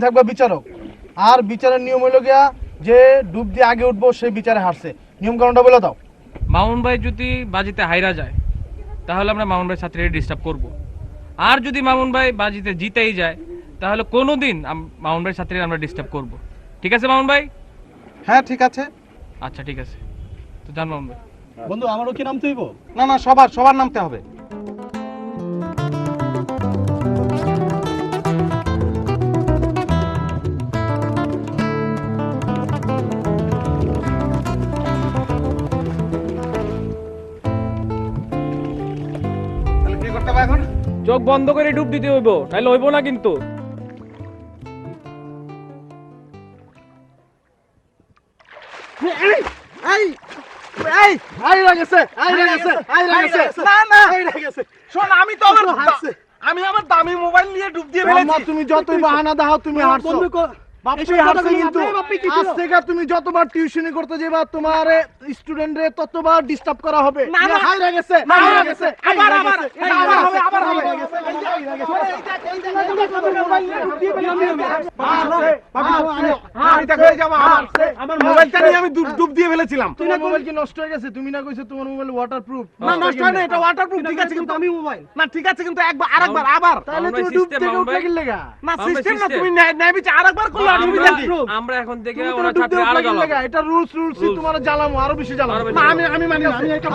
থাকবা বিচারক। আর বিচারের নিয়ম হইল গিয়া যে ডুব দিয়ে আগে উঠবো সে বিচারে হারছে। নিয়ম কানুনটা বলে দাও। মামুন ভাই যদি বাজিতে হাইরা যায় তাহলে আমরা মামুন ভাই ছাত্রীদের ডিস্টার্ব করব। আর যদি মামুন ভাই বাজিতে জিতেই যায় তাহলে কোনোদিন মামুন ভাই ছাত্রীদের আমরা ডিস্টার্ব করব। ঠিক আছে মামুন ভাই? হ্যাঁ ঠিক আছে। আচ্ছা ঠিক আছে, তো জান মামুন ভাই। বন্ধু আমারও কি নামতে হইব? না না, সবার নামতে হবে। তাহলে কি করতে হবে এখন? চোখ বন্ধ করে ডুব দিতে হইব, তাহলে হইব না কিন্তু। আমি আমার দামি মোবাইল নিয়ে ডুব দিয়ে ফেলেছি। তুমি যতই বাহানা দাও তুমি হারছো। আজ থেকে তুমি যতবার টিউশনি করতে যাবা তোমার স্টুডেন্টরে ততবার ডিস্টার্ব করা হবে। হাইরা গেছে, হাইরা গেছে, আবার হবে। আমার মোবাইলটা নিয়ে আমি ডুব দিয়ে ফেলেছিলাম। তোমার মোবাইল কি নষ্ট হয়ে গেছে? তুমি না কইছো তোমার মোবাইল ওয়াটারপ্রুফ? না নষ্ট হয় না, এটা ওয়াটারপ্রুফ। ঠিক আছে কিন্তু আমি মোবাইল না, ঠিক আছে কিন্তু আরেকবার আবার। তাহলে তুমি ডুব থেকে উঠলে কি লাগা? না সিস্টেম না, তুমি নেবিছে আরেকবার করলে অসুবিধা কি? আমরা এখন থেকে তুমি ওরা ডুব ছাত্রী দিয়ে আরো উঠলে কি জ্বালাবো। লাগা? এটা রুলস তোমার জ্বালামো, আরো বেশি জ্বালামো। না আমি মানি না, আমি এটা